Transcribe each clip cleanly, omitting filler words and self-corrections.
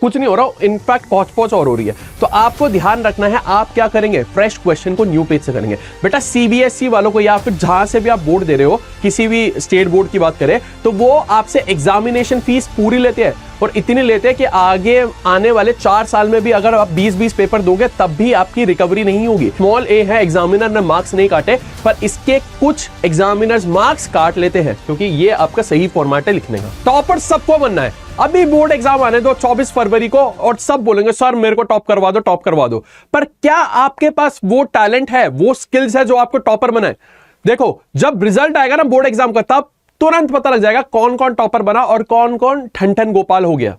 कुछ नहीं हो रहा, इनफैक्ट पहुंच और हो रही है। तो आपको ध्यान रखना है, आप क्या करेंगे, फ्रेश क्वेश्चन को न्यू पेज से करेंगे। बेटा सीबीएसई वालों को या फिर जहां से भी आप बोर्ड दे रहे हो, किसी भी स्टेट बोर्ड की बात करें, तो वो आपसे एग्जामिनेशन फीस पूरी लेते हैं और इतनी लेते हैं कि आगे आने वाले 4 साल में भी अगर आप 20-20 पेपर दोगे तब भी आपकी रिकवरी नहीं होगी। स्मॉल ए है, एग्जामिनर ने मार्क्स नहीं काटे, पर इसके कुछ एग्जामिनर्स मार्क्स काट लेते हैं क्योंकि ये आपका सही फॉर्मेट है लिखने का। टॉपर सबको बनना है। अभी बोर्ड एग्जाम आने दो 24 फरवरी को और सब बोलेंगे सर मेरे को टॉप करवा दो, टॉप करवा दो। पर क्या आपके पास वो टैलेंट है, वो स्किल्स है जो आपको टॉपर बनाए? देखो जब रिजल्ट आएगा ना बोर्ड एग्जाम का, तब तुरंत पता लग जाएगा कौन कौन टॉपर बना और कौन कौन ठन ठन गोपाल हो गया।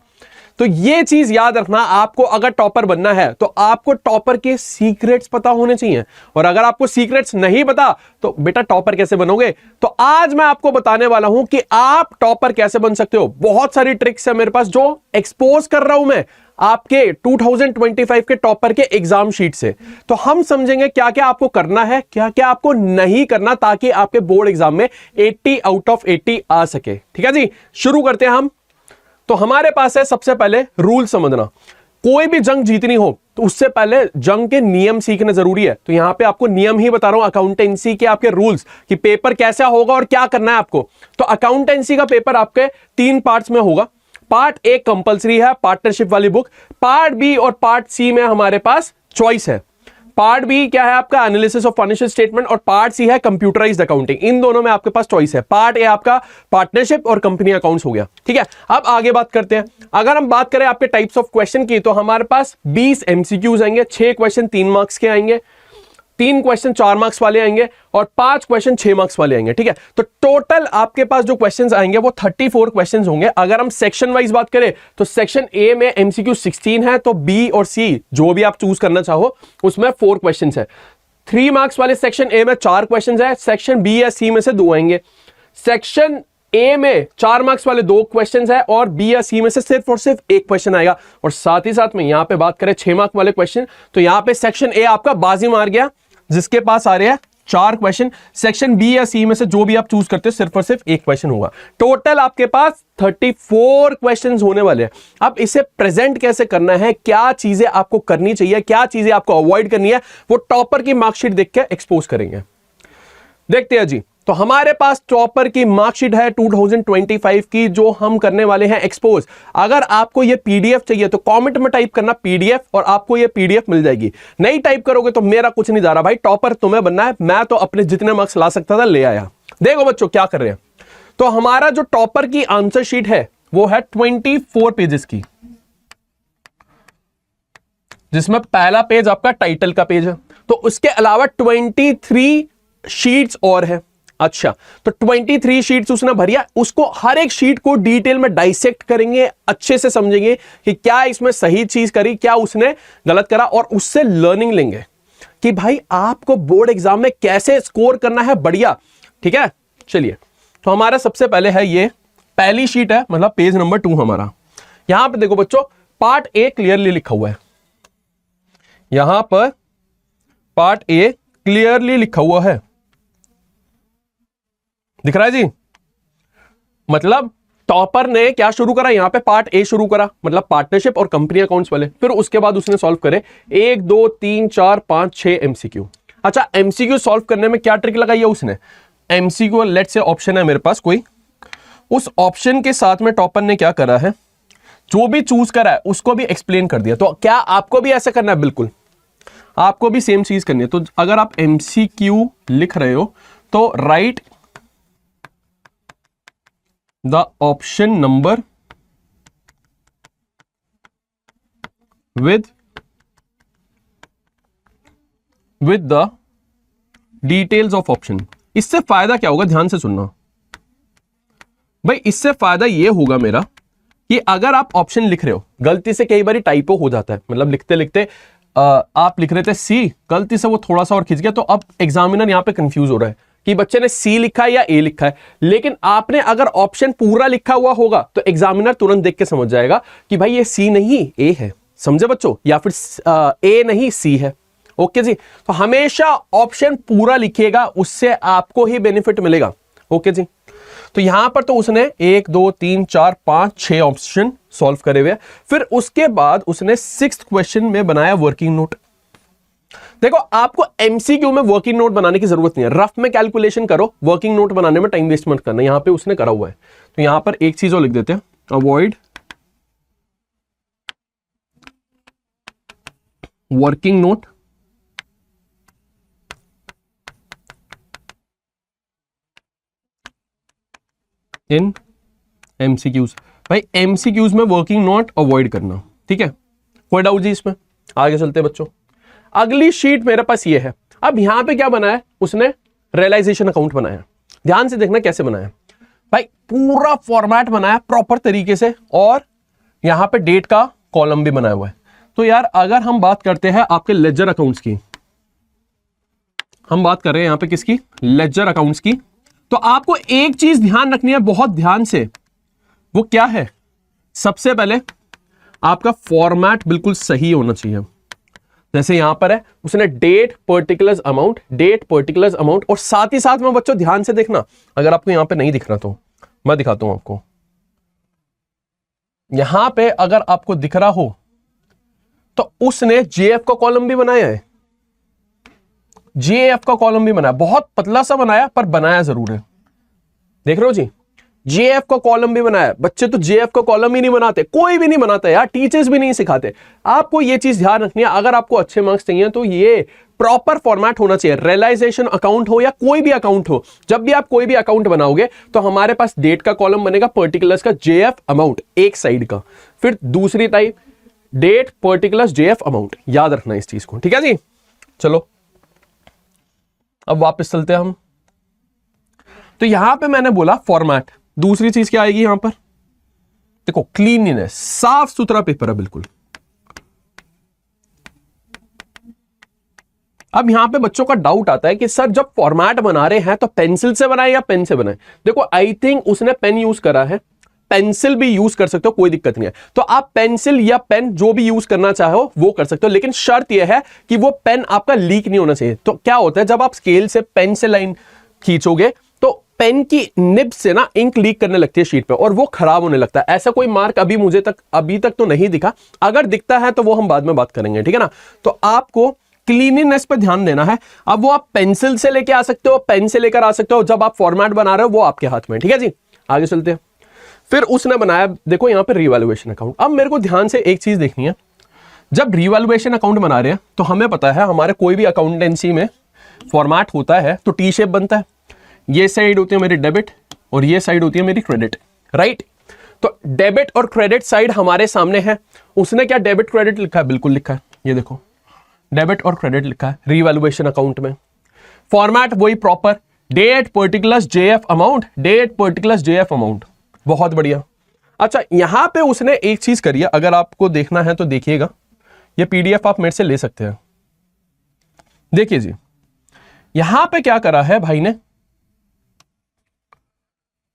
तो ये चीज याद रखना, आपको अगर टॉपर बनना है तो आपको टॉपर के सीक्रेट्स पता होने चाहिए। और अगर आपको सीक्रेट्स नहीं पता तो बेटा टॉपर कैसे बनोगे? तो आज मैं आपको बताने वाला हूं कि आप टॉपर कैसे बन सकते हो। बहुत सारी ट्रिक्स है मेरे पास जो एक्सपोज कर रहा हूं मैं आपके 2025 के टॉपर के एग्जाम शीट से। तो हम समझेंगे क्या क्या आपको करना है, क्या क्या आपको नहीं करना, ताकि आपके बोर्ड एग्जाम में 80 आउट ऑफ 80 आ सके। ठीक है जी, शुरू करते हैं हम। तो हमारे पास है सबसे पहले रूल समझना। कोई भी जंग जीतनी हो तो उससे पहले जंग के नियम सीखना जरूरी है। तो यहां पे आपको नियम ही बता रहा हूं अकाउंटेंसी के, आपके रूल्स कि पेपर कैसा होगा और क्या करना है आपको। तो अकाउंटेंसी का पेपर आपके 3 पार्ट्स में होगा। पार्ट ए कंपलसरी है, पार्टनरशिप वाली बुक। पार्ट बी और पार्ट सी में हमारे पास चॉइस है। पार्ट बी क्या है आपका, एनालिसिस ऑफ फाइनेंशियल स्टेटमेंट, और पार्ट सी है कंप्यूटराइज्ड अकाउंटिंग। इन दोनों में आपके पास चॉइस है। पार्ट ए आपका पार्टनरशिप और कंपनी अकाउंट्स हो गया। ठीक है, अब आगे बात करते हैं। अगर हम बात करें आपके टाइप्स ऑफ क्वेश्चन की, तो हमारे पास 20 एमसीक्यूज आएंगे, 6 क्वेश्चन 3 मार्क्स के आएंगे, 3 क्वेश्चन 4 मार्क्स वाले आएंगे और 5 क्वेश्चन 6 मार्क्स वाले आएंगे। ठीक है, तो टोटल आपके पास जो क्वेश्चंस आएंगे वो 34 क्वेश्चंस होंगे। अगर हम सेक्शन वाइज बात करें तो सेक्शन ए में एमसीक्यू 16 है, तो बी और सी जो भी आप चूज करना चाहो उसमें 4 क्वेश्चंस है। 3 मार्क्स वाले सेक्शन ए में 4 क्वेश्चंस है, सेक्शन बी या सी में से 2 आएंगे। सेक्शन ए में 4 मार्क्स वाले 2 क्वेश्चंस है और बी या सी में से सिर्फ और सिर्फ 1 क्वेश्चन आएगा। और साथ ही साथ में यहां पे बात करें 6 मार्क्स वाले क्वेश्चन, तो यहां पे सेक्शन ए आपका बाजी मार गया जिसके पास आ रहे हैं 4 क्वेश्चन। सेक्शन बी या सी में से जो भी आप चूज करते हो सिर्फ और सिर्फ 1 क्वेश्चन होगा। टोटल आपके पास 34 क्वेश्चंस होने वाले हैं। अब इसे प्रेजेंट कैसे करना है, क्या चीजें आपको करनी चाहिए, क्या चीजें आपको अवॉइड करनी है, वो टॉपर की मार्कशीट देख के एक्सपोज करेंगे। देखते हैं जी, तो हमारे पास टॉपर की मार्कशीट है 2025 की, जो हम करने वाले हैं एक्सपोज। अगर आपको ये पीडीएफ चाहिए तो कमेंट में टाइप करना पीडीएफ और आपको ये पीडीएफ मिल जाएगी। नहीं टाइप करोगे तो मेरा कुछ नहीं जा रहा भाई, टॉपर तुम्हें बनना है। मैं तो अपने जितने मार्क्स ला सकता था ले आया। देखो बच्चों क्या कर रहे हैं। तो हमारा जो टॉपर की आंसर शीट है वो है 24 पेजेस की, जिसमें पहला पेज आपका टाइटल का पेज है। तो उसके अलावा 23 शीट्स और है। अच्छा, तो 23 शीट्स उसने भरिया, उसको हर एक शीट को डिटेल में डाइसेक्ट करेंगे, अच्छे से समझेंगे कि क्या इसमें सही चीज करी, क्या उसने गलत करा, और उससे लर्निंग लेंगे कि भाई आपको बोर्ड एग्जाम में कैसे स्कोर करना है बढ़िया। ठीक है, चलिए, तो हमारा सबसे पहले है ये पहली शीट है, मतलब पेज नंबर 2 हमारा। यहां पर देखो बच्चों, पार्ट ए क्लियरली लिखा हुआ है। यहां पर पार्ट ए क्लियरली लिखा हुआ है, दिख रहा है जी। मतलब टॉपर ने क्या शुरू करा, यहां पे पार्ट ए शुरू करा, मतलब पार्टनरशिप और कंपनी अकाउंट्स वाले। फिर उसके बाद उसने सॉल्व करे 1 2 3 4 5 6 एमसीक्यू। अच्छा, एमसीक्यू सॉल्व करने में क्या ट्रिक लगाई है उसने? एमसीक्यू लेट से ऑप्शन है मेरे पास कोई, उस ऑप्शन के साथ में टॉपर ने क्या करा है, जो भी चूज करा है उसको भी एक्सप्लेन कर दिया। तो क्या आपको भी ऐसा करना है? बिल्कुल, आपको भी सेम चीज करनी है। तो अगर आप एमसीक्यू लिख रहे हो तो right the option number with the details of option। इससे फायदा क्या होगा, ध्यान से सुनना भाई। इससे फायदा यह होगा मेरा कि अगर आप ऑप्शन लिख रहे हो, गलती से कई बार टाइपो हो जाता है, मतलब लिखते लिखते आप लिख रहे थे सी, गलती से वो थोड़ा सा और खिंच गया, तो अब एग्जामिनर यहां पे कंफ्यूज हो रहा है कि बच्चे ने सी लिखा है या ए लिखा है। लेकिन आपने अगर ऑप्शन पूरा लिखा हुआ होगा तो एग्जामिनर तुरंत देख के समझ जाएगा कि भाई ये सी नहीं ए है, समझे बच्चों, या फिर ए नहीं सी है। ओके जी, तो हमेशा ऑप्शन पूरा लिखिएगा, उससे आपको ही बेनिफिट मिलेगा। ओके जी। तो यहां पर तो उसने 1 2 3 4 5 6 ऑप्शन सॉल्व करे हुए। फिर उसके बाद उसने 6th क्वेश्चन में बनाया वर्किंग नोट। देखो आपको एमसीक्यू में वर्किंग नोट बनाने की जरूरत नहीं है, रफ में कैलकुलेशन करो, वर्किंग नोट बनाने में टाइम वेस्ट मत करना, यहां पे उसने करा हुआ है। तो यहां पर एक चीज और लिख देते हैं, अवॉइड वर्किंग नोट इन एमसीक्यूज। भाई एमसीक्यूज में वर्किंग नोट अवॉइड करना, ठीक है, कोई डाउट जी इसमें? आगे चलते हैं बच्चों। अगली शीट मेरे पास ये है। अब यहां पे क्या बनाया उसने? रियलाइजेशन अकाउंट बनाया। ध्यान से देखना कैसे बनाया। भाई पूरा फॉर्मेट बनाया प्रॉपर तरीके से, और यहां पे डेट का कॉलम भी बनाया हुआ है। तो यार अगर हम बात करते हैं आपके लेजर अकाउंट्स की, हम बात कर रहे हैं यहां पे किसकी? लेजर अकाउंट्स की। तो आपको एक चीज ध्यान रखनी है बहुत ध्यान से, वो क्या है? सबसे पहले आपका फॉर्मेट बिल्कुल सही होना चाहिए। जैसे यहां पर है उसने date particulars amount, date particulars amount, और साथ ही साथ में बच्चों ध्यान से देखना, अगर आपको यहां पे नहीं दिख रहा तो मैं दिखाता हूं आपको। यहां पे अगर आपको दिख रहा हो तो उसने जेएफ का कॉलम भी बनाया है, जेएफ का कॉलम भी बनाया, बहुत पतला सा बनाया पर बनाया जरूर है। देख रहे हो जी, जेएफ का कॉलम भी बनाया। बच्चे तो जेएफ का कॉलम ही नहीं बनाते, कोई भी नहीं बनाता यार, टीचर्स भी नहीं सिखाते। आपको ये चीज ध्यान रखनी है, अगर आपको अच्छे मार्क्स चाहिए तो ये प्रॉपर फॉर्मेट होना चाहिए। रियलाइजेशन अकाउंट हो या कोई भी अकाउंट हो, जब भी आप कोई भी अकाउंट बनाओगे तो हमारे पास डेट का कॉलम बनेगा, पर्टिकुलर्स का जेएफ अमाउंट एक साइड का, फिर दूसरी type date particulars JF amount. याद रखना इस चीज को, ठीक है जी। चलो अब वापस चलते हैं हम। तो यहां पे मैंने बोला फॉर्मेट, दूसरी चीज क्या आएगी यहां पर? देखो क्लीनलीनेस, साफ सुथरा पेपर है बिल्कुल। अब यहां पे बच्चों का डाउट आता है कि सर जब फॉर्मेट बना रहे हैं तो पेंसिल से बनाए या पेन से बनाए? देखो आई थिंक उसने पेन यूज करा है, पेंसिल भी यूज कर सकते हो, कोई दिक्कत नहीं है। तो आप पेंसिल या पेन जो भी यूज करना चाहो वो कर सकते हो, लेकिन शर्त यह है कि वो पेन आपका लीक नहीं होना चाहिए। तो क्या होता है जब आप स्केल से पेन से लाइन खींचोगे तो पेन की निब से ना इंक लीक करने लगती है शीट पे और वो खराब होने लगता है। ऐसा कोई मार्क अभी तक तो नहीं दिखा, अगर दिखता है तो वो हम बाद में बात करेंगे, ठीक है ना। तो आपको क्लीनिनेस पे ध्यान देना है। अब वो आप पेंसिल से लेके आ सकते हो, पेन से लेकर आ सकते हो, जब आप फॉर्मेट बना रहे हो वो आपके हाथ में, ठीक है जी। आगे चलते हैं। फिर उसने बनाया, देखो यहां पे रिवैल्यूएशन अकाउंट। अब मेरे को ध्यान से एक चीज देखनी है, जब रिवैल्यूएशन अकाउंट बना रहे हैं तो हमें पता है हमारे कोई भी अकाउंटेंसी में फॉर्मेट होता है तो टी शेप बनता है। ये साइड होती है मेरी डेबिट और ये साइड होती है मेरी क्रेडिट, राइट। तो डेबिट और क्रेडिट साइड हमारे सामने है। उसने क्या डेबिट क्रेडिट लिखा है? बिल्कुल लिखा है, ये देखो डेबिट और क्रेडिट लिखा है रिवैल्यूएशन अकाउंट में। फॉर्मेट वही proper, date particulars JF amount, date particulars JF amount. बहुत बढ़िया। अच्छा यहां पे उसने एक चीज करी है, अगर आपको देखना है तो देखिएगा, ये पीडीएफ आप मेरे से ले सकते हैं। देखिए जी यहां पे क्या करा है भाई ने,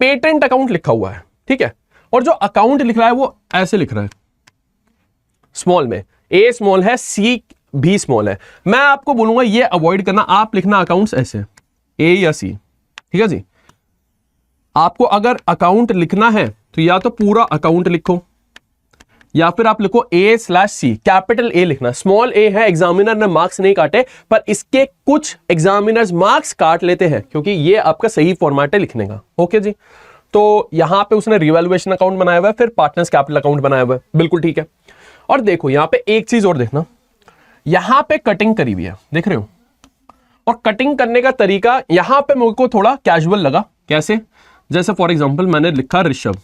पेटेंट अकाउंट लिखा हुआ है, ठीक है, और जो अकाउंट लिख रहा है वो ऐसे लिख रहा है, स्मॉल में, ए स्मॉल है, सी भी स्मॉल है। मैं आपको बोलूंगा ये अवॉइड करना, आप लिखना अकाउंट्स ऐसे ए या सी, ठीक है जी। आपको अगर अकाउंट लिखना है तो या तो पूरा अकाउंट लिखो या फिर आप लिखो A/C, कैपिटल ए लिखना। स्मॉल ए है, एग्जामिनर ने मार्क्स नहीं काटे, पर इसके कुछ एग्जामिनर्स मार्क्स काट लेते हैं क्योंकि ये आपका सही फॉर्मेट है लिखने का, ओके जी। तो यहां पे उसने रिवैल्यूएशन अकाउंट बनाया हुआ है, फिर पार्टनर्स कैपिटल अकाउंट बनाया हुआ है, बिल्कुल ठीक है। और देखो यहां पे एक चीज और देखना, यहां पे कटिंग करी हुई है, देख रहे हो, और कटिंग करने का तरीका यहां पे मेरे को थोड़ा कैजुअल लगा। कैसे? जैसे फॉर एग्जांपल मैंने लिखा ऋषभ,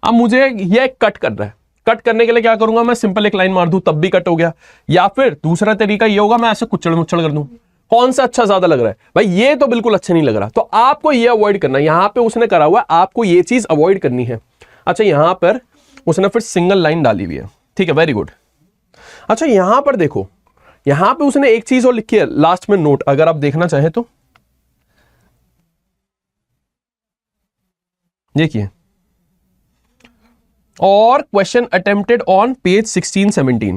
अब मुझे ये कट करना है, कट करने के लिए क्या करूंगा, मैं सिंपल एक लाइन मार दूं तब भी कट हो गया, या फिर दूसरा तरीका ये होगा मैं ऐसे कुचड़ मुचड़ कर दूं। कौन सा अच्छा ज्यादा लग रहा है भाई? ये तो बिल्कुल अच्छा नहीं लग रहा, तो आपको ये अवॉइड करना है। यहां पे उसने करा हुआ है, आपको ये चीज अवॉइड करनी है। अच्छा यहां पर उसने फिर सिंगल लाइन डाली हुई है, ठीक है, वेरी गुड। अच्छा यहां पर देखो, यहां पे उसने एक चीज और लिखी है लास्ट में नोट, अगर आप देखना चाहे तो देखिए, और क्वेश्चन अटेम्प्टेड ऑन पेज 16-17।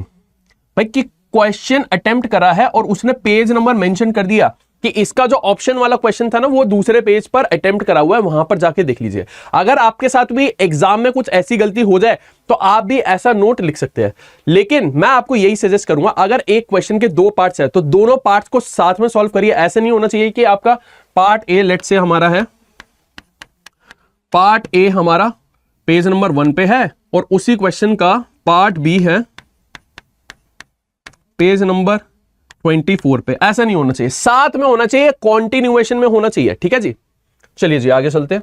भाई कि क्वेश्चन अटेम्प्ट करा है और उसने पेज नंबर मेंशन कर दिया कि इसका जो ऑप्शन वाला क्वेश्चन था ना वो दूसरे पेज पर अटेम्प्ट करा हुआ है, वहां पर जाके देख लीजिए। अगर आपके साथ भी एग्जाम में कुछ ऐसी गलती हो जाए तो आप भी ऐसा नोट लिख सकते हैं। लेकिन मैं आपको यही सजेस्ट करूंगा, अगर एक क्वेश्चन के 2 पार्ट्स है तो दोनों पार्ट्स को साथ में सॉल्व करिए। ऐसे नहीं होना चाहिए कि आपका पार्ट ए, लेट से हमारा है पार्ट ए हमारा पेज नंबर 1 पे है और उसी क्वेश्चन का पार्ट बी है पेज नंबर 24 पे। ऐसा नहीं होना चाहिए, साथ में होना चाहिए, कॉन्टिन्यूएशन में होना चाहिए। ठीक है जी, चलिए जी आगे चलते हैं।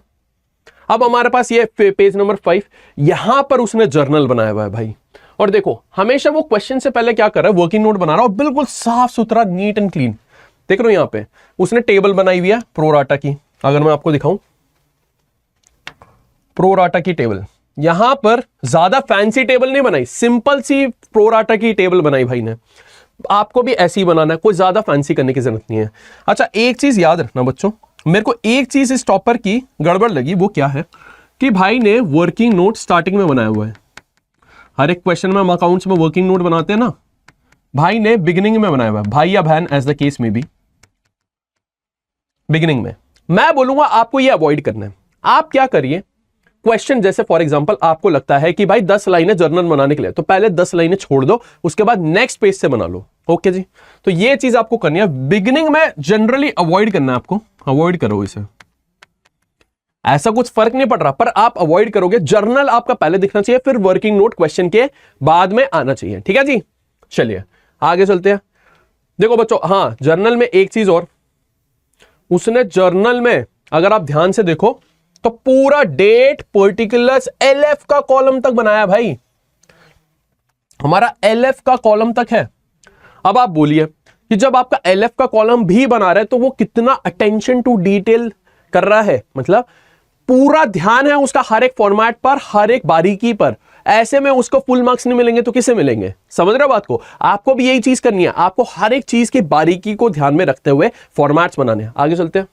अब हमारे पास ये पेज नंबर 5, यहां पर उसने जर्नल बनाया हुआ है भाई। और देखो हमेशा वो क्वेश्चन से पहले क्या कर रहा है, वर्किंग नोट बना रहा है और बिल्कुल साफ सुथरा, नीट एंड क्लीन। देख रहे हो यहां पे उसने टेबल बनाई हुई है प्रोराटा की। अगर मैं आपको दिखाऊं प्रोराटा की टेबल, यहां पर ज्यादा फैंसी टेबल नहीं बनाई, सिंपल सी प्रोराटा की टेबल बनाई भाई ने। आपको भी ऐसे ही बनाना है, कोई ज्यादा फैंसी करने की जरूरत नहीं है। अच्छा एक चीज याद रखना बच्चों, मेरे को एक चीज इस टॉपर की गड़बड़ लगी, वो क्या है कि भाई ने वर्किंग नोट स्टार्टिंग में बनाया हुआ है। हर एक क्वेश्चन में हम अकाउंट्स में वर्किंग नोट बनाते हैं ना, भाई ने बिगिनिंग में बनाया हुआ है, भाई या बहन एज द केस में भी बिगिनिंग में। मैं बोलूंगा आपको ये अवॉइड करना है। आप क्या करिए, क्वेश्चन जैसे फॉर एग्जांपल आपको लगता है कि भाई 10 लाइनें जर्नल बनाने के लिए, तो पहले 10 लाइनें छोड़ दो, उसके बाद नेक्स्ट पेज से बना लो। ओके जी, तो ये चीज आपको करनी है, बिगिनिंग में जनरली अवॉइड करना है आपको, अवॉइड करो इसे। ऐसा कुछ फर्क नहीं पड़ रहा पर आप अवॉइड करोगे। जर्नल आपका पहले दिखना चाहिए, फिर वर्किंग नोट क्वेश्चन के बाद में आना चाहिए। ठीक है जी, चलिए आगे चलते हैं। देखो बच्चों, हाँ जर्नल में एक चीज और, उसने जर्नल में अगर आप ध्यान से देखो तो पूरा डेट, पर्टिकुलर्स, एलएफ का कॉलम तक बनाया भाई। हमारा एलएफ का कॉलम तक है। अब आप बोलिए कि जब आपका एलएफ का कॉलम भी बना रहा है तो वो कितना अटेंशन टू डिटेल कर रहा है, मतलब पूरा ध्यान है उसका हर एक फॉर्मेट पर, हर एक बारीकी पर। ऐसे में उसको फुल मार्क्स नहीं मिलेंगे तो किसे मिलेंगे? समझ रहे हो बात को? आपको भी यही चीज करनी है, आपको हर एक चीज की बारीकी को ध्यान में रखते हुए फॉर्मेट्स बनाने हैं। आगे चलते हैं।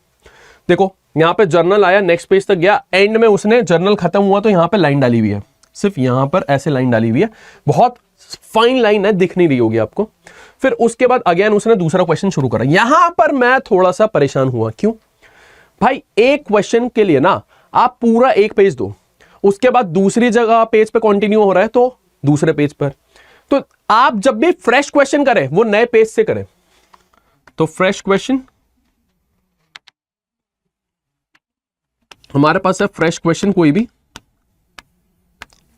देखो यहां पे जर्नल आया, नेक्स्ट पेज तक गया, एंड में उसने जर्नल खत्म हुआ तो यहां पे लाइन डाली हुई है, सिर्फ यहां पर ऐसे लाइन डाली हुई है, बहुत फाइन लाइन है, दिख नहीं रही होगी आपको। फिर उसके बाद अगेन उसने दूसरा क्वेश्चन शुरू करा। यहां पर मैं थोड़ा सा परेशान हुआ। क्यों भाई? एक क्वेश्चन के लिए ना आप पूरा एक पेज दो, उसके बाद दूसरी जगह पेज पे कंटिन्यू हो रहा है तो दूसरे पेज पर। तो आप जब भी फ्रेश क्वेश्चन करें वो नए पेज से करें। तो फ्रेश क्वेश्चन हमारे पास है, फ्रेश क्वेश्चन कोई भी,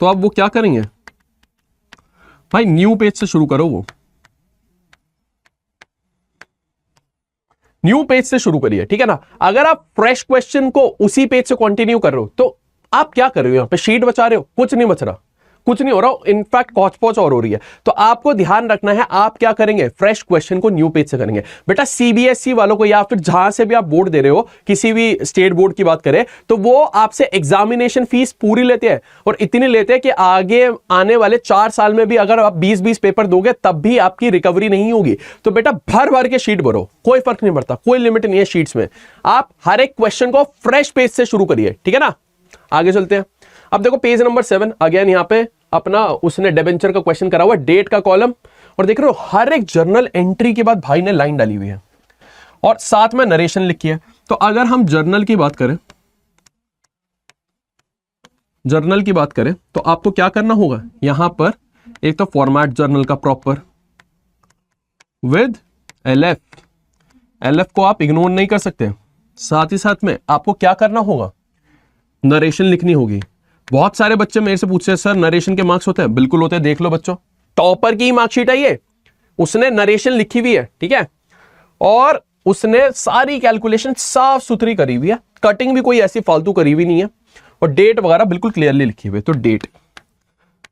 तो आप वो क्या करेंगे भाई, न्यू पेज से शुरू करो। वो न्यू पेज से शुरू करिए, ठीक है ना। अगर आप फ्रेश क्वेश्चन को उसी पेज से कंटिन्यू कर रहे हो तो आप क्या कर रहे हो? यहां पे शीट बचा रहे हो, कुछ नहीं बच रहा, कुछ नहीं हो रहा, इनफैक्ट कॉच पॉच और हो रही है। तो आपको ध्यान रखना है, आप क्या करेंगे, फ्रेश क्वेश्चन को न्यू पेज से करेंगे। बेटा सीबीएसई वालों को या फिर जहां से भी आप बोर्ड दे रहे हो, किसी भी स्टेट बोर्ड की बात करें तो वो आपसे एग्जामिनेशन फीस पूरी लेते हैं, और इतनी लेते हैं कि आगे आने वाले 4 साल में भी अगर आप 20-20 पेपर दोगे तब भी आपकी रिकवरी नहीं होगी। तो बेटा भर भर के शीट भरो, कोई फर्क नहीं पड़ता, कोई लिमिट नहीं है शीट्स में। आप हर एक क्वेश्चन को फ्रेश पेज से शुरू करिए, ठीक है ना। आगे चलते हैं। अब देखो पेज नंबर 7, अगेन यहां पे अपना उसने डिबेंचर का क्वेश्चन करा हुआ, डेट का कॉलम, और देख रहे हो हर एक जर्नल एंट्री के बाद भाई ने लाइन डाली हुई है और साथ में नरेशन लिखी है। तो अगर हम जर्नल की बात करें, जर्नल की बात करें तो आपको क्या करना होगा, यहां पर एक तो फॉर्मेट जर्नल का प्रॉपर विद एलएफ, एलएफ को आप इग्नोर नहीं कर सकते। साथ ही साथ में आपको क्या करना होगा, नरेशन लिखनी होगी। बहुत सारे बच्चे मेरे से पूछते हैं सर नरेशन के मार्क्स होते हैं? बिल्कुल होते हैं, देख लो बच्चों, टॉपर की मार्कशीट है ये, उसने नरेशन लिखी हुई है, ठीक है, और उसने सारी कैलकुलेशन साफ सुथरी करी हुई है, कटिंग भी कोई ऐसी फालतू करी हुई नहीं है, और डेट वगैरह बिल्कुल क्लियरली लिखी हुई है। तो डेट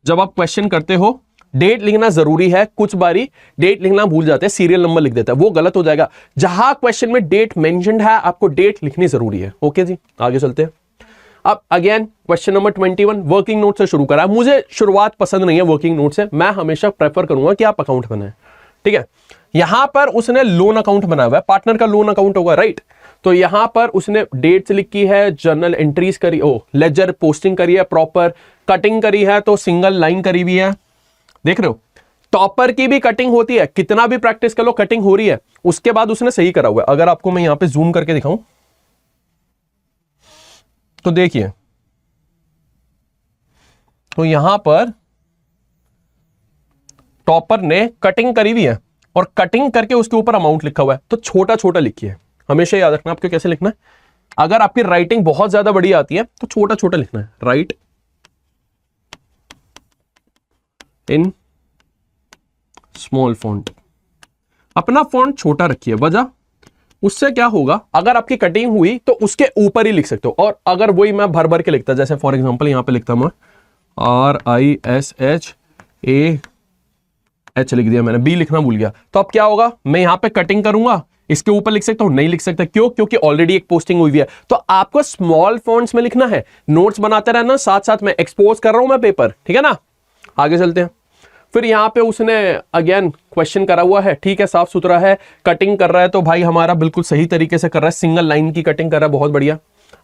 जब आप क्वेश्चन करते हो डेट लिखना जरूरी है। कुछ बारी डेट लिखना भूल जाते हैं, सीरियल नंबर लिख देता है, वो गलत हो जाएगा। जहां क्वेश्चन में डेट मेंशन्ड है आपको डेट लिखनी जरूरी है। ओके जी, आगे चलते हैं। अब again question number 21, working note से शुरू करा। मुझे शुरुआत पसंद नहीं है वर्किंग नोट से, मैं हमेशा प्रेफर करूंगा कि आप अकाउंट बनाएं, ठीक है। यहां पर उसने लोन अकाउंट बनाया हुआ है, पार्टनर का लोन अकाउंट होगा, राइट। तो यहां पर उसने डेट्स लिखी है, जर्नल एंट्रीज करी, लेजर पोस्टिंग करी है, प्रॉपर कटिंग करी है, तो सिंगल लाइन करी हुई है, देख रहे हो। टॉपर की भी कटिंग होती है, कितना भी प्रैक्टिस कर लो कटिंग हो रही है, उसके बाद उसने सही करा हुआ है। अगर आपको मैं यहां पे जूम करके दिखाऊं तो देखिए, तो यहां पर टॉपर ने कटिंग करी हुई है और कटिंग करके उसके ऊपर अमाउंट लिखा हुआ है, तो छोटा छोटा लिखिए। हमेशा याद रखना आपको कैसे लिखना है। अगर आपकी राइटिंग बहुत ज्यादा बड़ी आती है तो छोटा छोटा लिखना है, राइट इन स्मॉल फॉन्ट। अपना फॉन्ट छोटा रखिए, वजह उससे क्या होगा, अगर आपकी कटिंग हुई तो उसके ऊपर ही लिख सकते हो। और अगर वही मैं भर भर के लिखता, जैसे फॉर एग्जांपल यहां पे लिखता मैं RISHAH लिख दिया मैंने, बी लिखना भूल गया, तो अब क्या होगा, मैं यहां पे कटिंग करूंगा, इसके ऊपर लिख सकता हूं, नहीं लिख सकता, क्यों, क्योंकि ऑलरेडी एक पोस्टिंग हुई है। तो आपको स्मॉल फॉन्ट्स में लिखना है, नोट्स बनाते रहना, साथ साथ में एक्सपोज कर रहा हूं मैं पेपर, ठीक है ना। आगे चलते हैं। फिर यहां पे उसने अगेन क्वेश्चन करा हुआ है, ठीक है, साफ सुथरा है, कटिंग कर रहा है तो भाई हमारा बिल्कुल सही तरीके से कर रहा है, सिंगल लाइन की कटिंग कर रहा है, बहुत बढ़िया।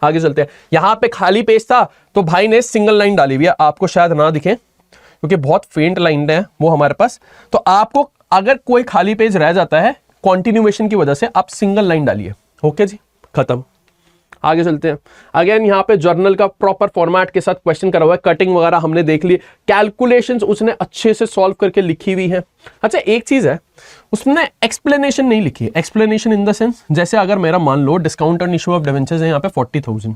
आगे चलते हैं। यहां पे खाली पेज था तो भाई ने सिंगल लाइन डाली हुई है, आपको शायद ना दिखे क्योंकि बहुत फेंट लाइन है वो हमारे पास। तो आपको अगर कोई खाली पेज रह जाता है कॉन्टिन्यूएशन की वजह से, आप सिंगल लाइन डालिए। ओके जी, खत्म। आगे चलते हैं। अगेन यहाँ पे जर्नल का प्रॉपर फॉर्मेट के साथ क्वेश्चन करा हुआ है, कटिंग वगैरह हमने देख ली, कैलकुलेशंस उसने अच्छे से सॉल्व करके लिखी हुई है। अच्छा, एक चीज है, उसने एक्सप्लेनेशन नहीं लिखी। एक्सप्लेनेशन इन द सेंस, जैसे अगर मेरा मान लो discount and issue of debentures है यहाँ पे 40,000,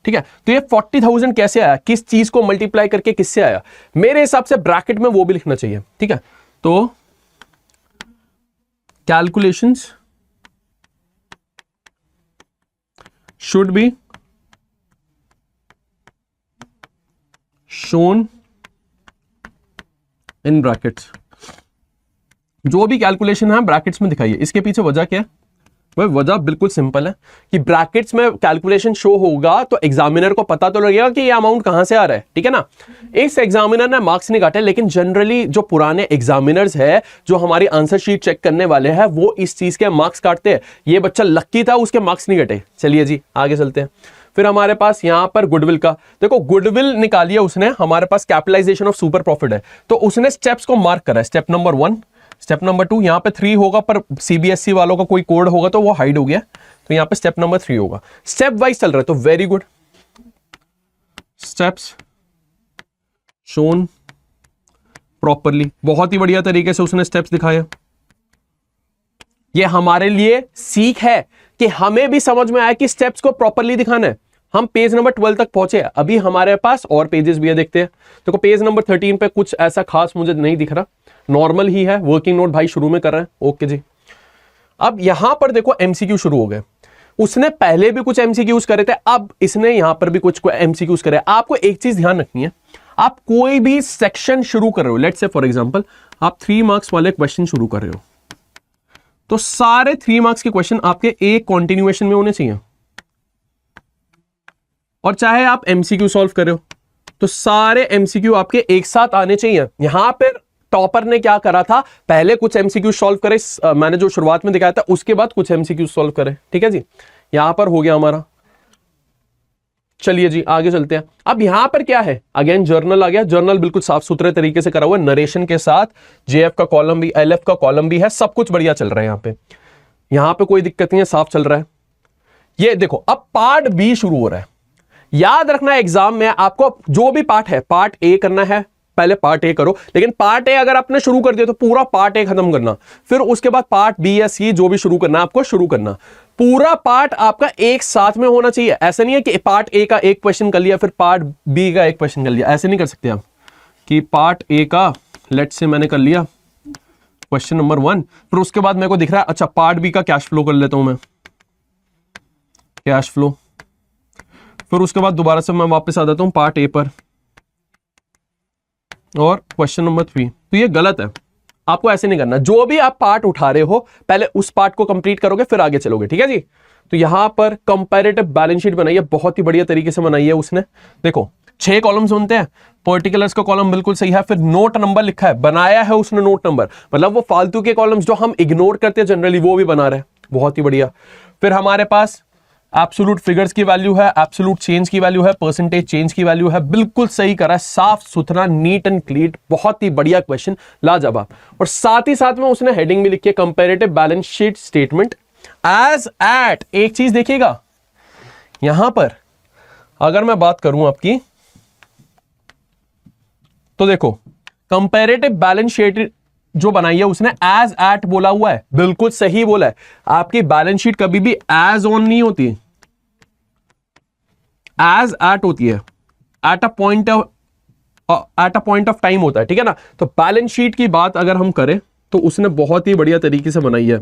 ठीक है, तो ये 40,000 कैसे आया, किस चीज को मल्टीप्लाई करके किससे आया, मेरे हिसाब से ब्रैकेट में वो भी लिखना चाहिए, ठीक है। तो calculations should be shown in brackets। जो भी कैलकुलेशन है ब्रैकेट्स में दिखाइए। इसके पीछे वजह क्या है, वह वजह बिल्कुल सिंपल है कि ब्रैकेट्स में कैलकुलेशन शो होगा तो एग्जामिनर को पता तो लगेगा कि ये अमाउंट कहां से आ रहा है, ठीक है ना। इस एग्जामिनर ने मार्क्स नहीं काटे, लेकिन जनरली जो पुराने एग्जामिनर्स है, जो हमारी आंसर शीट चेक करने वाले हैं, वो इस चीज के मार्क्स काटते हैं। ये बच्चा लक्की था, उसके मार्क्स नहीं कटे। चलिए जी आगे चलते हैं। फिर हमारे पास यहां पर गुडविल का देखो, गुडविल निकालिए उसने, हमारे पास कैपिटलाइजेशन ऑफ सुपर प्रॉफिट है, तो उसने स्टेप्स को मार्क करा है। स्टेप नंबर 1, स्टेप नंबर 2, यहां पे 3 होगा, पर सीबीएसई वालों का कोई कोड होगा तो वो हाइड हो गया, तो यहां पे स्टेप नंबर 3 होगा। स्टेप वाइज चल रहा है, तो very good. Steps shown properly, बहुत ही बढ़िया तरीके से उसने स्टेप्स दिखाया। ये हमारे लिए सीख है कि हमें भी समझ में आया कि स्टेप्स को प्रॉपरली दिखाना है। हम पेज नंबर 12 तक पहुंचे, अभी हमारे पास और पेजेस भी है, देखते हैं। देखो पेज नंबर 13 पे कुछ ऐसा खास मुझे नहीं दिख रहा, नॉर्मल ही है, वर्किंग नोट भाई शुरू में कर रहे हैं। ओके जी, अब यहां पर देखो एमसीक्यू शुरू हो गए। उसने पहले भी कुछ एमसीक्यूज करे थे, अब इसने यहां पर भी कुछ एमसीक्यूज करे। आपको एक चीज ध्यान रखनी है, आप कोई भी सेक्शन शुरू कर रहे हो, लेट्स से फॉर एग्जांपल आप 3 मार्क्स वाले क्वेश्चन शुरू कर रहे हो, तो सारे 3 मार्क्स के क्वेश्चन आपके एक कॉन्टिन्यूएशन में होने चाहिए। और चाहे आप एमसीक्यू सॉल्व कर रहे हो तो सारे एमसीक्यू आपके एक साथ आने चाहिए। यहां पर टॉपर ने क्या करा था, पहले कुछ एमसीक्यू सॉल्व करे, मैंने जो शुरुआत में दिखाया था, उसके बाद कुछ एमसीक्यू सॉल्व करे, ठीक है जी। यहां पर हो गया हमारा। चलिए जी आगे चलते हैं। अब यहां पर क्या है, अगेन जर्नल आ गया। जर्नल बिल्कुल साफ सुथरे तरीके से करा हुआ है, नरेशन के साथ, जेएफ का कॉलम भी, एलएफ का कॉलम भी है, सब कुछ बढ़िया चल रहा है। यहां पे कोई दिक्कत नहीं है, साफ चल रहा है। ये देखो अब पार्ट बी शुरू हो रहा है। याद रखना एग्जाम में आपको जो भी पार्ट है, पार्ट ए करना है, पहले पार्ट ए करो, लेकिन पार्ट ए अगर आपने शुरू कर दिया तो पूरा पार्ट ए खत्म करना, फिर उसके बाद पार्ट बी या सी जो भी शुरू करना आपको शुरू करना। पूरा पार्ट आपका एक साथ में होना चाहिए। ऐसा नहीं है कि पार्ट ए का एक क्वेश्चन कर लिया फिर पार्ट बी का एक क्वेश्चन कर लिया, ऐसे नहीं कर सकते आप कि पार्ट ए का लेट्स से मैंने कर लिया क्वेश्चन नंबर 1, फिर उसके बाद मेरे को दिख रहा है अच्छा पार्ट बी का कैश फ्लो कर लेता हूं मैं, कैश फ्लो, फिर उसके बाद दोबारा से मैं वापस आ जाता हूं पार्ट ए पर और क्वेश्चन नंबर 3। तो ये गलत है, आपको ऐसे नहीं करना। जो भी आप पार्ट उठा रहे हो पहले उस पार्ट को कंप्लीट करोगे फिर आगे चलोगे, ठीक है जी। तो यहां पर कंपैरेटिव बैलेंस शीट बनाई है, बहुत ही बढ़िया तरीके से बनाई है उसने। देखो 6 कॉलम्स बनते हैं, पर्टिकुलर्स का कॉलम बिल्कुल सही है, फिर नोट नंबर लिखा है, बनाया है उसने नोट नंबर, मतलब वो फालतू के कॉलम्स जो हम इग्नोर करते हैं जनरली वो भी बना रहे हैं, बहुत ही बढ़िया। फिर हमारे पास एब्सोल्यूट फिगर्स की वैल्यू है, एब्सोल्यूट चेंज की वैल्यू है, परसेंटेज चेंज की वैल्यू है, बिल्कुल सही करा है, साफ सुथरा, नीट एंड क्लीन, बहुत ही बढ़िया क्वेश्चन, लाजवाब। और साथ ही साथ में उसने हेडिंग भी लिखी है comparative balance sheet statement as at. एक चीज देखिएगा यहां पर, अगर मैं बात करूं आपकी, तो देखो कंपैरेटिव बैलेंस शीट जो बनाई है उसने एज एट बोला हुआ है, बिल्कुल सही बोला है। आपकी बैलेंस शीट कभी भी एज ऑन नहीं होती, एज एट होती है, at a point of time होता है, ठीक है ना। तो बैलेंस शीट की बात अगर हम करें तो उसने बहुत ही बढ़िया तरीके से बनाई है,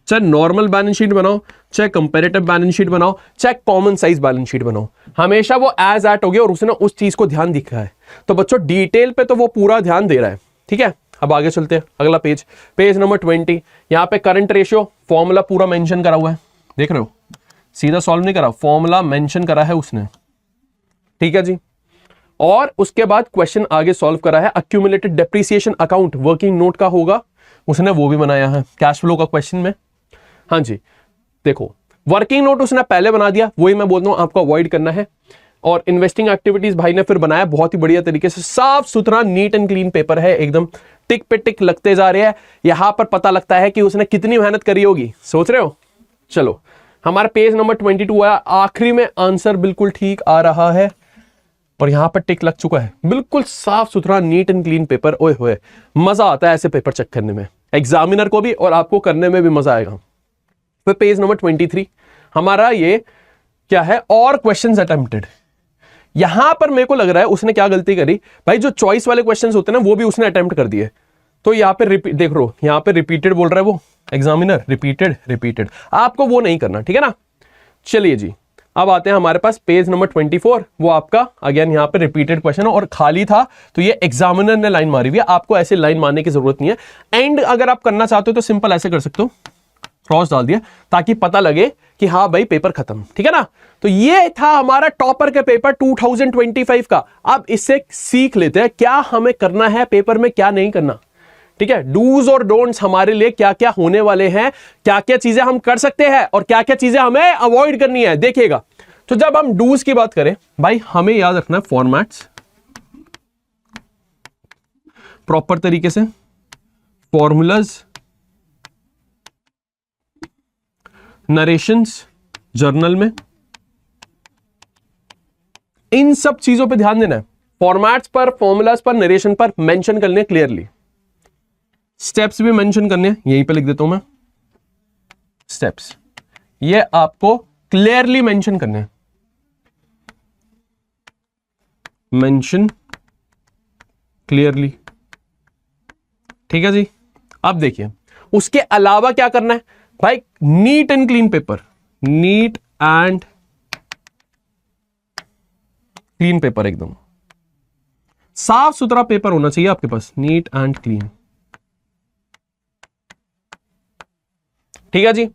चाहे नॉर्मल बैलेंस शीट बनाओ, चाहे कंपैरेटिव बैलेंस शीट बनाओ, चाहे कॉमन साइज बैलेंस शीट बनाओ, हमेशा वो एज एट होगी और उसने उस चीज को ध्यान दिखा है। तो बच्चों डिटेल पे तो वो पूरा ध्यान दे रहा है, ठीक है। अब आगे चलते हैं, अगला पेज, पेज नंबर 20। यहां पे करंट रेशियो फॉर्मूला पूरा मेंशन करा हुआ है, देख रहे हो, सीधा सॉल्व नहीं करा, फॉर्मूला मेंशन करा है उसने, ठीक है जी। और उसके बाद क्वेश्चन आगे सॉल्व करा है, accumulated depreciation account working note का होगा, उसने वो भी बनाया है कैश फ्लो का क्वेश्चन में। हाँ जी, देखो वर्किंग नोट उसने पहले बना दिया, वही मैं बोलता हूं आपको अवॉइड करना है। और इन्वेस्टिंग एक्टिविटीज भाई ने फिर बनाया बहुत ही बढ़िया तरीके से, साफ सुथरा नीट एंड क्लीन पेपर है एकदम, टिक पे टिक लगते जा रहे हैं। यहां पर पता लगता है कि उसने कितनी मेहनत करी होगी, सोच रहे हो। चलो हमारा पेज नंबर 22 आया, आखिरी में आंसर बिल्कुल ठीक आ रहा है और यहां पर टिक लग चुका है, बिल्कुल साफ सुथरा नीट एंड क्लीन पेपर। ओए होए, मजा आता है ऐसे पेपर चेक करने में, एग्जामिनर को भी और आपको करने में भी मजा आएगा। फिर पेज नंबर 23 हमारा ये क्या है, और क्वेश्चंस अटेम्प्टेड। यहां पर मेरे को लग रहा है उसने क्या गलती करी भाई, जो चॉइस वाले क्वेश्चंस होते हैं ना वो भी उसने अटेम्प्ट कर दिए। तो यहाँ पे देख रो, यहाँ पे रिपीटेड बोल रहा है वो एग्जामिनर, रिपीटेड रिपीटेड, आपको वो नहीं करना, ठीक है ना। चलिए जी, अब आते हैं हमारे पास पेज नंबर 24, वो आपका अगेन यहाँ पे रिपीटेड क्वेश्चन और खाली था, तो ये एग्जामिनर ने लाइन मारी हुई है, आपको ऐसे लाइन मारने की जरूरत नहीं है। एंड अगर आप करना चाहते हो तो सिंपल ऐसे कर सकते हो, क्रॉस डाल दिया, ताकि पता लगे कि हाँ भाई पेपर खत्म, ठीक है ना। तो ये था हमारा टॉपर का पेपर 2025 का। अब इससे सीख लेते हैं क्या हमें करना है पेपर में, क्या नहीं करना, ठीक है। डूज और डोंट्स हमारे लिए क्या क्या होने वाले हैं, क्या क्या चीजें हम कर सकते हैं और क्या क्या चीजें हमें अवॉइड करनी है, देखिएगा। तो जब हम डूज की बात करें भाई, हमें याद रखना है फॉर्मेट्स प्रॉपर तरीके से, फॉर्मूलाज, नरेशंस जर्नल में, इन सब चीजों पे ध्यान देना है। फॉर्मेट्स पर, फॉर्मूलाज पर, नरेशन पर मेंशन करने क्लियरली, स्टेप्स भी मेंशन करने हैं, यहीं पे लिख देता हूं मैं स्टेप्स, ये आपको क्लियरली मेंशन करने हैं, मेंशन क्लियरली, ठीक है जी। अब देखिए उसके अलावा क्या करना है भाई, neat and clean paper, neat and clean paper, एकदम साफ सुथरा पेपर होना चाहिए आपके पास, नीट एंड क्लीन, ठीक है जी।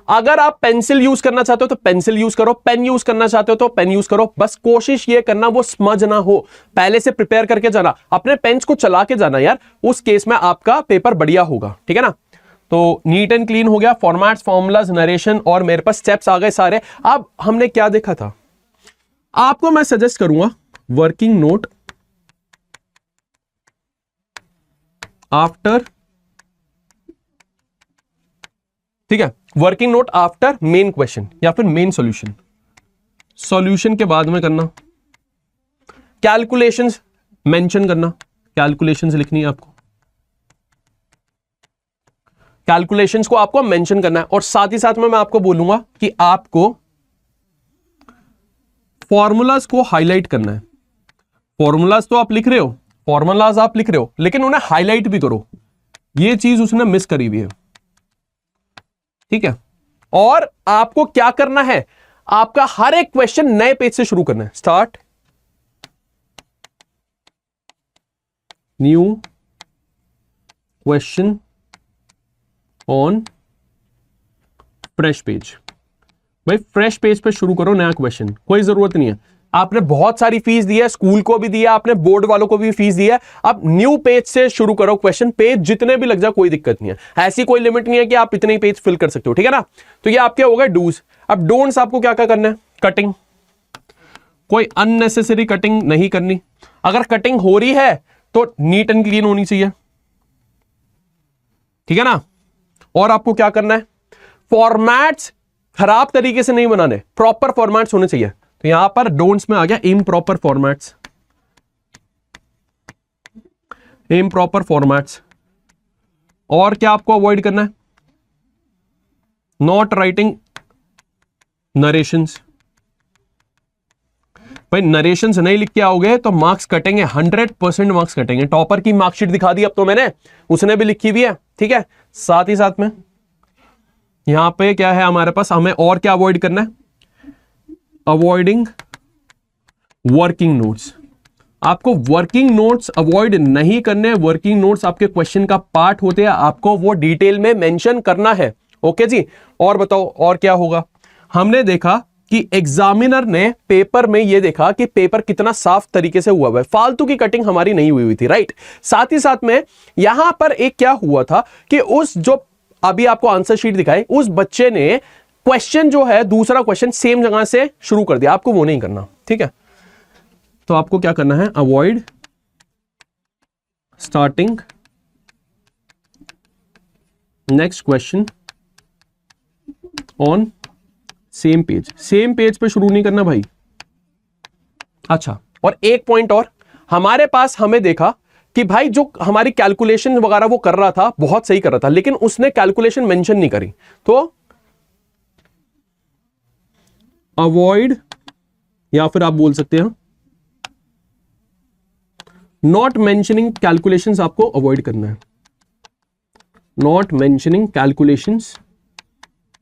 अगर आप पेंसिल यूज करना चाहते हो तो पेंसिल यूज करो, पेन यूज करना चाहते हो तो पेन यूज करो, बस कोशिश ये करना वो स्मज ना हो, पहले से प्रिपेयर करके जाना, अपने पेन्स को चला के जाना यार, उस केस में आपका पेपर बढ़िया होगा, ठीक है ना। तो नीट एंड क्लीन हो गया, फॉर्मेट्स, फॉर्मूलाज, नरेशन और मेरे पास स्टेप्स आ गए सारे। अब हमने क्या देखा था, आपको मैं सजेस्ट करूंगा वर्किंग नोट आफ्टर, ठीक है, working note after main question या फिर मेन सॉल्यूशन, सॉल्यूशन के बाद में करना, कैलकुलेशंस मेंशन करना, कैलकुलेशंस लिखनी है आपको, कैलकुलेशंस को आपको मेंशन करना है। और साथ ही साथ में मैं आपको बोलूंगा कि आपको फॉर्मूलाज को हाईलाइट करना है। फॉर्मूलाज तो आप लिख रहे हो, फॉर्मूलाज आप लिख रहे हो, लेकिन उन्हें हाईलाइट भी करो, ये चीज उसने मिस करी हुई है, ठीक है। और आपको क्या करना है, आपका हर एक क्वेश्चन नए पेज से शुरू करना है, start new question on fresh page. भाई फ्रेश पेज पे शुरू करो नया क्वेश्चन, कोई जरूरत नहीं है आपने बहुत सारी फीस दी है, स्कूल को भी दिया आपने, बोर्ड वालों को भी फीस दी है। अब न्यू पेज से शुरू करो क्वेश्चन, पेज जितने भी लग जाए कोई दिक्कत नहीं है, ऐसी कोई लिमिट नहीं है कि आप इतने ही पेज फिल कर सकते हो, ठीक है ना। तो ये आपके हो गए डूज। अब डोंट्स आपको क्या क्या करना है, कटिंग, कोई अननेसेसरी कटिंग नहीं करनी, अगर कटिंग हो रही है तो नीट एंड क्लीन होनी चाहिए, ठीक है ना। और आपको क्या करना है, फॉर्मेट्स खराब तरीके से नहीं बनाने, प्रॉपर फॉर्मेट्स होने चाहिए। तो यहां पर डोंट्स में आ गया इम्प्रॉपर फॉर्मेट्स, इम्प्रॉपर फॉर्मेट्स। और क्या आपको अवॉइड करना है, नॉट राइटिंग नरेशंस। भाई नरेशंस नहीं लिख के आओगे तो मार्क्स कटेंगे, 100% मार्क्स कटेंगे। टॉपर की मार्कशीट दिखा दी अब तो मैंने, उसने भी लिखी हुई है, ठीक है। साथ ही साथ में यहां पे क्या है हमारे पास, हमें और क्या अवॉइड करना है, अवॉइडिंग वर्किंग नोट्स। आपको वर्किंग नोट्स अवॉइड नहीं करने, वर्किंग नोट्स आपके क्वेश्चन का पार्ट होते हैं, आपको वो डिटेल में मेंशन करना है, ओके जी। और बताओ और क्या होगा, हमने देखा कि एग्जामिनर ने पेपर में ये देखा कि पेपर कितना साफ तरीके से हुआ है, फालतू की कटिंग हमारी नहीं हुई थी, राइट। साथ ही साथ में यहां पर एक क्या हुआ था कि उस जो अभी आपको आंसर शीट दिखाई, उस बच्चे ने क्वेश्चन जो है दूसरा क्वेश्चन सेम जगह से शुरू कर दिया, आपको वो नहीं करना, ठीक है। तो आपको क्या करना है, avoid starting next question on same page, same page पे शुरू नहीं करना भाई। अच्छा, और एक पॉइंट और, हमारे पास हमें देखा कि भाई जो हमारी कैलकुलेशन वगैरह वो कर रहा था, बहुत सही कर रहा था, लेकिन उसने कैलकुलेशन मेंशन नहीं करी। तो अवॉइड, या फिर आप बोल सकते हैं नॉट मेंशनिंग कैलकुलेशंस, आपको अवॉइड करना है। नॉट मेंशनिंग कैलकुलेशंस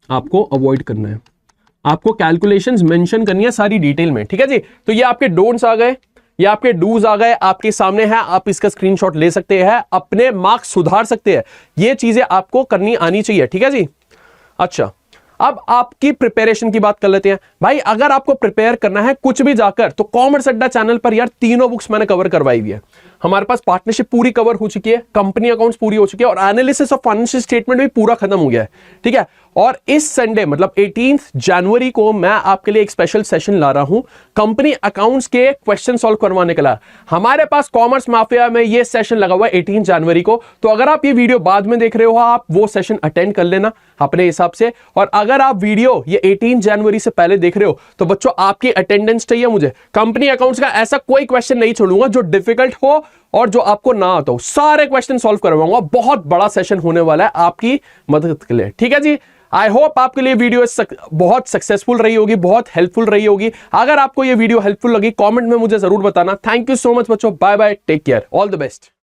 आपको अवॉइड करना है, आपको कैलकुलेशंस मेंशन करनी है सारी डिटेल में, ठीक है जी। तो ये आपके डोंट्स आ गए, ये आपके डूज आ गए, आपके सामने है, आप इसका स्क्रीनशॉट ले सकते हैं, अपने मार्क्स सुधार सकते हैं, ये चीजें आपको करनी आनी चाहिए, ठीक है जी। अच्छा, अब आपकी प्रिपरेशन की बात कर लेते हैं। भाई अगर आपको प्रिपेयर करना है कुछ भी जाकर, तो कॉमर्स अड्डा चैनल पर यार तीनों बुक्स मैंने कवर करवाई हुई है। हमारे पास पार्टनरशिप पूरी कवर हो चुकी है, कंपनी अकाउंट्स पूरी हो चुकी है, और एनालिसिस ऑफ फाइनेंशियल स्टेटमेंट भी पूरा खत्म हो गया है, ठीक है। और इस संडे मतलब 18 जनवरी को मैं आपके लिए एक स्पेशल सेशन ला रहा हूं, कंपनी अकाउंट्स के क्वेश्चन सॉल्व करवाने के लिए। हमारे पास कॉमर्स माफिया में ये सेशन लगा हुआ है 18 जनवरी को। तो अगर आप ये वीडियो बाद में देख रहे हो, आप वो सेशन अटेंड कर लेना अपने हिसाब से। और अगर आप वीडियो ये 18 जनवरी से पहले देख रहे हो, तो बच्चों आपकी अटेंडेंस चाहिए मुझे। कंपनी अकाउंट्स का ऐसा कोई क्वेश्चन नहीं छोड़ूंगा जो डिफिकल्ट हो और जो आपको ना आता हो, सारे क्वेश्चन सॉल्व करवाऊंगा। बहुत बड़ा सेशन होने वाला है आपकी मदद के लिए, ठीक है जी। आई होप आपके लिए वीडियो बहुत सक्सेसफुल रही होगी, बहुत हेल्पफुल रही होगी। अगर आपको ये वीडियो हेल्पफुल लगी, कमेंट में मुझे जरूर बताना। थैंक यू सो मच बच्चों, bye bye, take care, all the best.